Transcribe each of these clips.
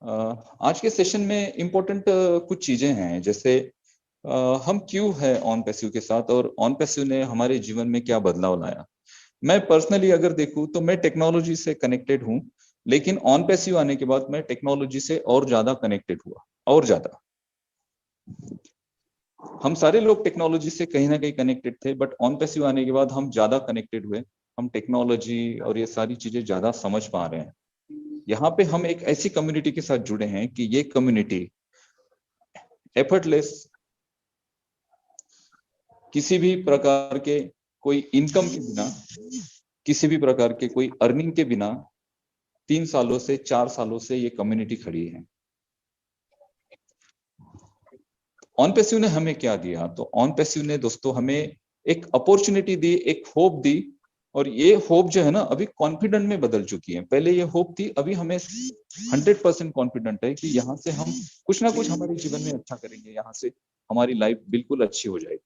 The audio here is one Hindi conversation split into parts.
आज के सेशन में इम्पोर्टेंट कुछ चीजें हैं, जैसे हम क्यों है ऑन पैसिव के साथ और ऑन पैसिव ने हमारे जीवन में क्या बदलाव लाया। मैं पर्सनली अगर देखूं तो मैं टेक्नोलॉजी से कनेक्टेड हूं, लेकिन ऑन पैसिव आने के बाद मैं टेक्नोलॉजी से और ज्यादा कनेक्टेड हुआ। और ज्यादा हम सारे लोग टेक्नोलॉजी से कहीं ना कहीं कनेक्टेड थे, बट ऑन पैसिव आने के बाद हम ज्यादा कनेक्टेड हुए। हम टेक्नोलॉजी और ये सारी चीजें ज्यादा समझ पा रहे हैं। यहाँ पे हम एक ऐसी कम्युनिटी के साथ जुड़े हैं कि ये कम्युनिटी एफर्टलेस, किसी भी प्रकार के कोई इनकम के बिना, किसी भी प्रकार के कोई अर्निंग के बिना 3 सालों से 4 सालों से ये कम्युनिटी खड़ी है। ऑन पैसिव ने हमें क्या दिया? तो ऑन पैसिव ने दोस्तों हमें एक अपॉर्चुनिटी दी, एक होप दी, और ये होप जो है ना अभी कॉन्फिडेंट में बदल चुकी है। पहले ये होप थी, अभी हमें 100% कॉन्फिडेंट है कि यहाँ से हम कुछ ना कुछ हमारे जीवन में अच्छा करेंगे, यहाँ से हमारी लाइफ बिल्कुल अच्छी हो जाएगी।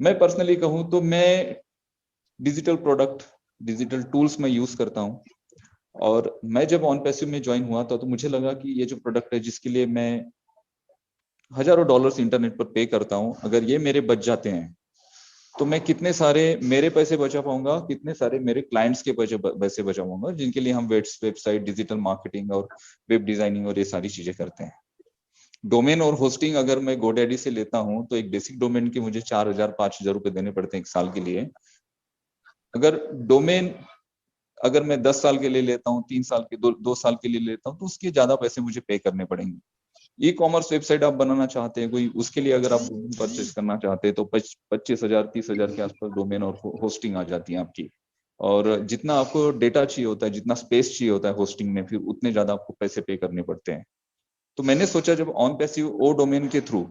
मैं पर्सनली कहूँ तो मैं डिजिटल प्रोडक्ट, डिजिटल टूल्स में यूज करता हूँ, और मैं जब ऑन पैसिव में ज्वाइन हुआ था तो मुझे लगा कि ये जो प्रोडक्ट है जिसके लिए मैं हजारों डॉलर्स इंटरनेट पर पे करता हूँ, अगर ये मेरे बच जाते हैं तो मैं कितने सारे मेरे पैसे बचा पाऊंगा, कितने सारे मेरे क्लाइंट्स के पैसे बचा पाऊंगा, जिनके लिए हम वेबसाइट, डिजिटल मार्केटिंग और वेब डिजाइनिंग और ये सारी चीजें करते हैं। डोमेन और होस्टिंग अगर मैं गोडैडी से लेता हूं तो एक बेसिक डोमेन के मुझे 4,000-5,000 रुपए देने पड़ते हैं एक साल के लिए। अगर डोमेन अगर मैं 10 साल के लिए लेता हूँ, 3 साल के 2 साल के लिए लेता हूँ, तो उसके ज्यादा पैसे मुझे पे करने पड़ेंगे। ई कॉमर्स वेबसाइट आप बनाना चाहते हैं कोई, उसके लिए अगर आप डोमेन परचेज करना चाहते हैं तो 25,000-30,000 के आसपास डोमेन और होस्टिंग आ जाती है आपकी। और जितना आपको डेटा चाहिए होता है, जितना स्पेस चाहिए होता है होस्टिंग में, फिर उतने ज्यादा आपको पैसे पे करने पड़ते हैं। तो मैंने सोचा जब ऑन पैसिव ओ डोमेन के थ्रू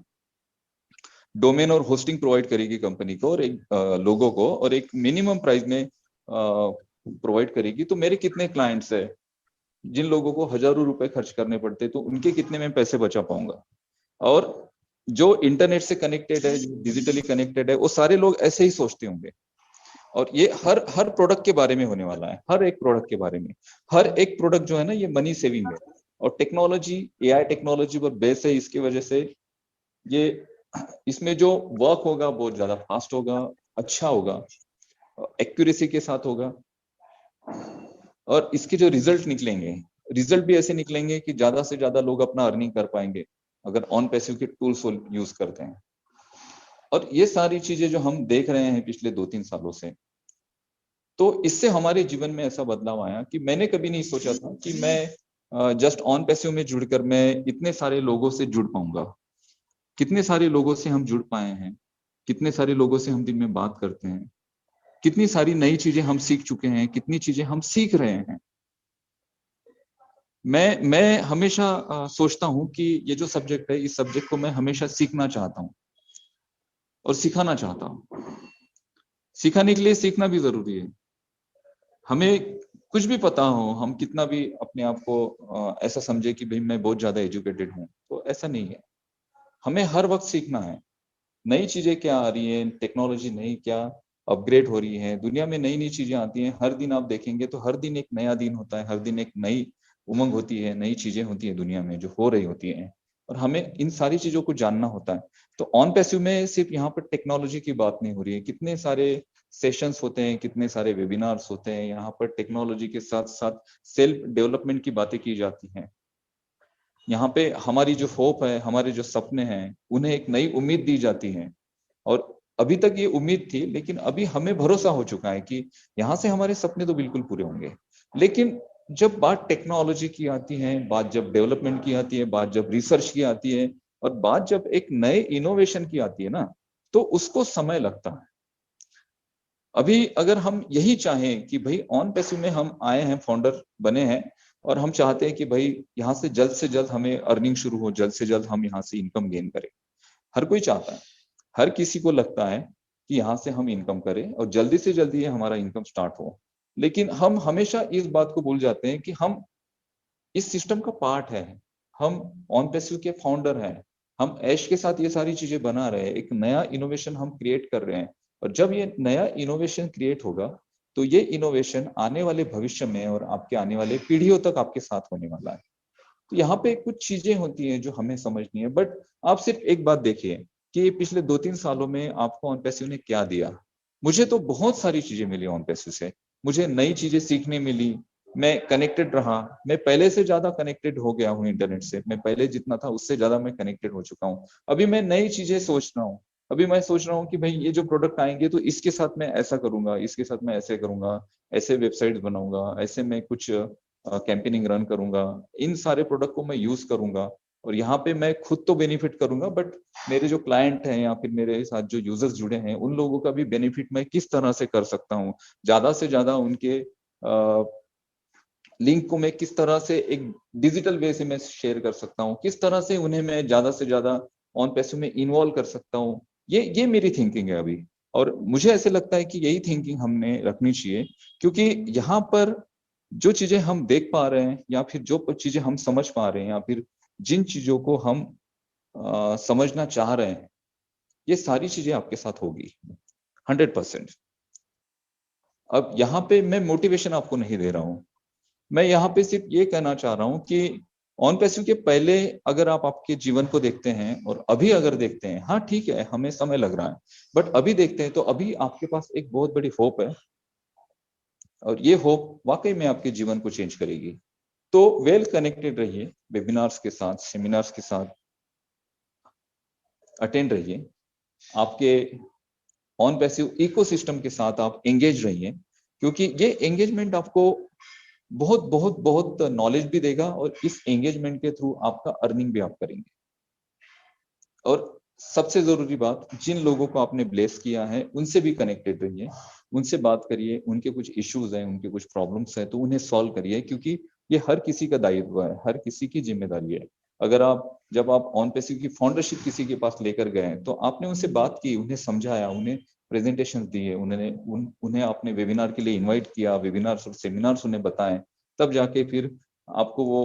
डोमेन और होस्टिंग प्रोवाइड करेगी कंपनी को और एक लोगों को, और एक मिनिमम प्राइस में प्रोवाइड करेगी, तो मेरे कितने क्लाइंट्स है जिन लोगों को हजारों रुपए खर्च करने पड़ते, तो उनके कितने में पैसे बचा पाऊंगा। और जो इंटरनेट से कनेक्टेड है, जो डिजिटली कनेक्टेड है, वो सारे लोग ऐसे ही सोचते होंगे। और ये हर हर प्रोडक्ट के बारे में होने वाला है, हर एक प्रोडक्ट के बारे में। हर एक प्रोडक्ट जो है ना ये मनी सेविंग है, और टेक्नोलॉजी, एआई टेक्नोलॉजी पर बेस है। इसकी वजह से ये इसमें जो वर्क होगा बहुत ज्यादा फास्ट होगा, अच्छा होगा, एक्यूरेसी के साथ होगा, और इसके जो रिजल्ट निकलेंगे, रिजल्ट भी ऐसे निकलेंगे कि ज्यादा से ज्यादा लोग अपना अर्निंग कर पाएंगे अगर ऑन पैसिव के टूल्स यूज करते हैं। और ये सारी चीजें जो हम देख रहे हैं पिछले 2-3 सालों से, तो इससे हमारे जीवन में ऐसा बदलाव आया कि मैंने कभी नहीं सोचा था कि मैं जस्ट ऑन पैसिव में जुड़कर मैं इतने सारे लोगों से जुड़ पाऊंगा। कितने सारे लोगों से हम जुड़ पाए हैं, कितने सारे लोगों से हम दिन में बात करते हैं, कितनी सारी नई चीजें हम सीख चुके हैं, कितनी चीजें हम सीख रहे हैं। मैं हमेशा सोचता हूँ कि ये जो सब्जेक्ट है, इस सब्जेक्ट को मैं हमेशा सीखना चाहता हूँ और सिखाना चाहता हूँ। सिखाने के लिए सीखना भी जरूरी है। हमें कुछ भी पता हो, हम कितना भी अपने आप को ऐसा समझे कि भाई मैं बहुत ज्यादा एजुकेटेड हूँ, तो ऐसा नहीं है। हमें हर वक्त सीखना है। नई चीजें क्या आ रही है, टेक्नोलॉजी नई क्या अपग्रेड हो रही है, दुनिया में नई नई चीजें आती हैं हर दिन। आप देखेंगे तो हर दिन एक नया दिन होता है, हर दिन एक नई उमंग होती है, नई चीजें होती है दुनिया में जो हो रही होती हैं, और हमें इन सारी चीजों को जानना होता है। तो ऑन पैसिव में सिर्फ यहाँ पर टेक्नोलॉजी की बात नहीं हो रही है, कितने सारे सेशंस होते हैं, कितने सारे वेबिनार्स होते हैं, यहाँ पर टेक्नोलॉजी के साथ साथ सेल्फ डेवलपमेंट की बातें की जाती हैं। यहाँ पे हमारी जो होप है, हमारे जो सपने हैं, उन्हें एक नई उम्मीद दी जाती है। और अभी तक ये उम्मीद थी, लेकिन अभी हमें भरोसा हो चुका है कि यहाँ से हमारे सपने तो बिल्कुल पूरे होंगे। लेकिन जब बात टेक्नोलॉजी की आती है, बात जब डेवलपमेंट की आती है, बात जब रिसर्च की आती है, और बात जब एक नए इनोवेशन की आती है ना, तो उसको समय लगता है। अभी अगर हम यही चाहें कि भाई ऑन पैसिव में हम आए हैं, फाउंडर बने हैं, और हम चाहते हैं कि भाई यहाँ से जल्द हमें अर्निंग शुरू हो, जल्द से जल्द हम यहाँ से इनकम गेन करें। हर कोई चाहता है, हर किसी को लगता है कि यहाँ से हम इनकम करें और जल्दी से जल्दी हमारा इनकम स्टार्ट हो। लेकिन हम हमेशा इस बात को भूल जाते हैं कि हम इस सिस्टम का पार्ट है। हम ऑन पैसिव के फाउंडर हैं। हम ऐश के साथ ये सारी चीजें बना रहे हैं, एक नया इनोवेशन हम क्रिएट कर रहे हैं। और जब ये नया इनोवेशन क्रिएट होगा, तो ये इनोवेशन आने वाले भविष्य में और आपके आने वाले पीढ़ियों तक आपके साथ होने वाला है। तो यहाँ पे कुछ चीजें होती हैं जो हमें समझनी है। बट आप सिर्फ एक बात देखिए कि पिछले 2-3 सालों में आपको ऑन पैसिव ने क्या दिया। मुझे तो बहुत सारी चीजें मिली ऑन पैसिव से, मुझे नई चीजें सीखने मिली, मैं कनेक्टेड रहा, मैं पहले से ज्यादा कनेक्टेड हो गया हूँ इंटरनेट से, मैं पहले जितना था उससे ज्यादा मैं कनेक्टेड हो चुका हूँ। अभी मैं नई चीजें सोच रहा हूँ, अभी मैं सोच रहा हूँ कि भाई ये जो प्रोडक्ट आएंगे तो इसके साथ मैं ऐसा करूंगा, इसके साथ मैं ऐसे करूंगा, ऐसे वेबसाइट बनाऊंगा, ऐसे मैं कुछ कैंपेनिंग रन करूंगा, इन सारे प्रोडक्ट को मैं यूज करूंगा। और यहाँ पे मैं खुद तो बेनिफिट करूंगा, बट मेरे जो क्लाइंट हैं या फिर मेरे साथ जो यूजर्स जुड़े हैं उन लोगों का भी बेनिफिट मैं किस तरह से कर सकता हूँ, ज्यादा से ज्यादा उनके लिंक को मैं किस तरह से एक डिजिटल वे से मैं शेयर कर सकता हूँ, किस तरह से उन्हें मैं ज्यादा से ज्यादा ऑन पैसिव में इन्वॉल्व कर सकता हूँ। ये मेरी थिंकिंग है अभी। और मुझे ऐसे लगता है कि यही थिंकिंग हमने रखनी चाहिए, क्योंकि यहाँ पर जो चीजें हम देख पा रहे हैं या फिर जो चीजें हम समझ पा रहे हैं या फिर जिन चीजों को हम समझना चाह रहे हैं, ये सारी चीजें आपके साथ होगी 100%। अब यहाँ पे मैं मोटिवेशन आपको नहीं दे रहा हूँ, मैं यहाँ पे सिर्फ ये कहना चाह रहा हूँ कि ऑन पैसिव के पहले अगर आप आपके जीवन को देखते हैं और अभी अगर देखते हैं, हाँ ठीक है हमें समय लग रहा है, बट अभी देखते हैं तो अभी आपके पास एक बहुत बड़ी होप है, और ये होप वाकई में आपके जीवन को चेंज करेगी। तो वेल कनेक्टेड रहिए, वेबिनार्स के साथ, सेमिनार्स के साथ अटेंड रहिए, आपके ऑन पैसिव इकोसिस्टम के साथ आप एंगेज रहिए, क्योंकि ये एंगेजमेंट आपको बहुत बहुत बहुत नॉलेज भी देगा, और इस एंगेजमेंट के थ्रू आपका अर्निंग भी आप करेंगे। और सबसे जरूरी बात, जिन लोगों को आपने ब्लेस किया है उनसे भी कनेक्टेड रहिए, उनसे बात करिए, उनके कुछ इश्यूज हैं, उनके कुछ प्रॉब्लम्स हैं तो उन्हें सॉल्व करिए, क्योंकि ये हर किसी का दायित्व है, हर किसी की जिम्मेदारी है। अगर आप जब आप ऑन पैसिव की फाउंडरशिप किसी के पास लेकर गए तो आपने उनसे बात की, उन्हें समझाया, उन्हें प्रेजेंटेशन दिए, उन्हें आपने वेबिनार के लिए इन्वाइट किया, वेबिनार्स और सेमिनार्स उन्हें बताएं, तब जाके फिर आपको वो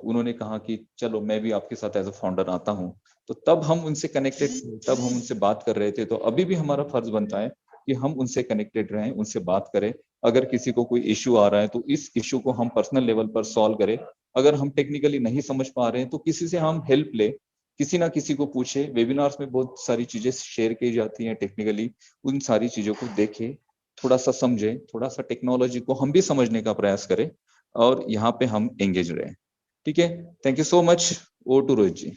उन्होंने कहा कि चलो मैं भी आपके साथ एज अ फाउंडर आता हूँ। तो तब हम उनसे कनेक्टेड, तब हम उनसे बात कर रहे थे। तो अभी भी हमारा फर्ज बनता है कि हम उनसे कनेक्टेड रहें, उनसे बात करें। अगर किसी को कोई इश्यू आ रहा है तो इस इश्यू को हम पर्सनल लेवल पर सॉल्व करें। अगर हम टेक्निकली नहीं समझ पा रहे हैं तो किसी से हम हेल्प ले, किसी ना किसी को पूछे। वेबिनार्स में बहुत सारी चीजें शेयर की जाती हैं टेक्निकली, उन सारी चीजों को देखें, थोड़ा सा समझे, थोड़ा सा टेक्नोलॉजी को हम भी समझने का प्रयास करें, और यहाँ पे हम एंगेज रहें। ठीक है, thank you so much. Oh to Rohit ji.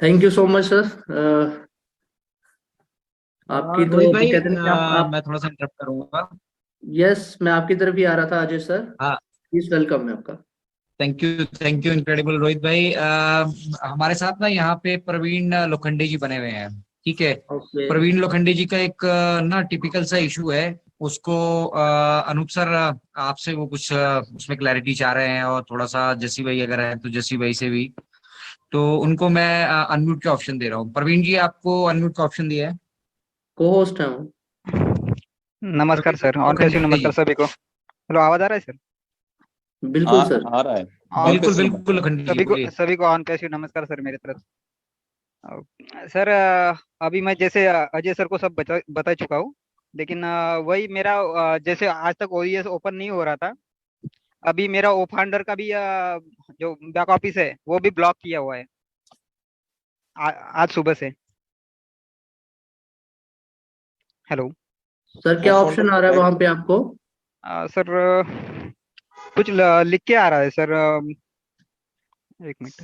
Thank you so much sir. आपकी तो रोहित भाई, कहते हैं कि आप मैं थोड़ा सा इंटरप्ट करूंगा। यस, मैं आपकी तरफ ही आ रहा था अजय सर। हाँ, प्लीज वेलकम है आपका। थैंक यू इनक्रेडिबल रोहित भाई। हमारे साथ ना यहाँ पे प्रवीण लोखंडे जी बने हुए हैं, ठीक है। ओके। प्रवीण लोखंडे जी का एक ना टिपिकल सा इशू है, उसको अनूप सर आपसे वो कुछ उसमें क्लैरिटी चाह रहे हैं, और थोड़ा सा जसी भाई अगर है तो जसी भाई से भी, तो उनको मैं अनम्यूट का ऑप्शन दे रहा हूँ। प्रवीण जी, आपको अनम्यूट का ऑप्शन दिया है। को होस्ट है हूँ। नमस्कार सर, ऑन लोखंडे पैसिव नमस्कार जी, सभी को। हेलो, आवाज आ रहा है सर? बिल्कुल सर। आ रहा है। ऑन बिल्कुल बिल्कुल लोखंडे जी बोलिए। सभी को ऑन पैसिव नमस्कार सर मेरी तरफ से। सर अभी मैं जैसे अजय सर को सब बता चुका हूँ, लेकिन वही मेरा जैसे आज तक ओईएस ओपन नहीं हो रहा था, अभी मेरा ओ फाउंडर का भी जो बैक ऑफिस है वो भी ब्लॉक किया हुआ है आज सुबह से। हेलो सर क्या ऑप्शन आ रहा है वहां पे आपको? सर कुछ लिख के आ रहा है सर, एक मिनट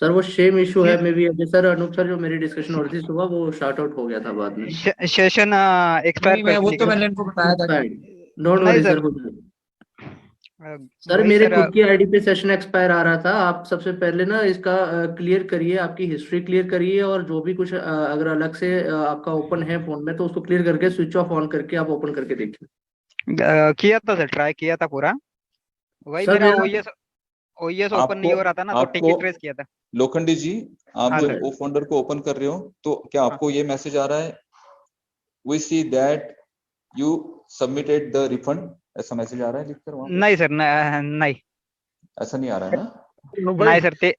सर वो सेम इशू है maybe Ajay sir, Anoop sir, जो मेरी डिस्कशन हो रही थी सुबह वो शार्ट आउट हो गया था बाद में। सेशन एक्सपायर नहीं, मैं वो तो मैंने इनको बताया था। डोंट नहीं वरी सर, सर, हो जाएगा। सर वही मेरे सर, खुद की आईडी पे सेशन एक्सपायर आ रहा था। आप सबसे पहले ना इसका क्लियर करिए, आपकी हिस्ट्री क्लियर करिए, और जो भी कुछ अगर अलग से आपका ओपन है फोन में तो उसको क्लियर करके स्विच ऑफ ऑन करके आप ओपन करके देखिए। किया था सर, ट्राई किया था पूरा। वही सर मेरा मेरा ओईएस ओपन नहीं हो रहा था ना, तो टिकट ट्रेस किया था। लोखंडी जी, आप हाँ जब सर, ओ फाउंडर को ओपन कर रहे हो तो क्या आपको ये मैसेज आ रहा है, we see that you submitted the refund, ऐसा मैसेज आ रहा है लिखकर वहां पे? नहीं सर, नहीं ऐसा नहीं आ रहा है ना? नहीं सर।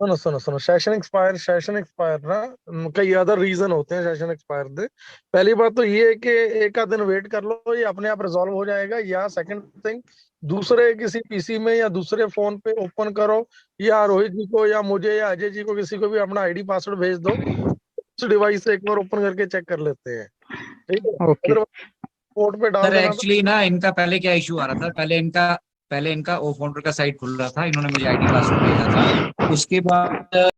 सुनो सुनो सुनो, सेशन एक्सपायर ना, कई अदर रीजन होते हैं सेशन एक्सपायर दे। पहली बात तो ये है कि एक आध दिन वेट कर लो, ये अपने आप रिजॉल्व हो जाएगा। या सेकंड थिंग दूसरे किसी पीसी में या दूसरे फोन पे ओपन करो, या रोहित जी को या मुझे या अजय जी को किसी को भी अपना आईडी पासवर्ड भेज दो, उस डिवाइस से एक बार ओपन करके चेक कर लेते हैं, ठीक है। ओके अगर पोर्ट पे डाल सर देना तो एक्चुअली ना इनका पहले क्या इशू आ रहा था, पहले इनका ओ फाउंडर का साइट खुल रहा था, इन्होंने मुझे आईडी पासवर्ड भेजा था, उसके बाद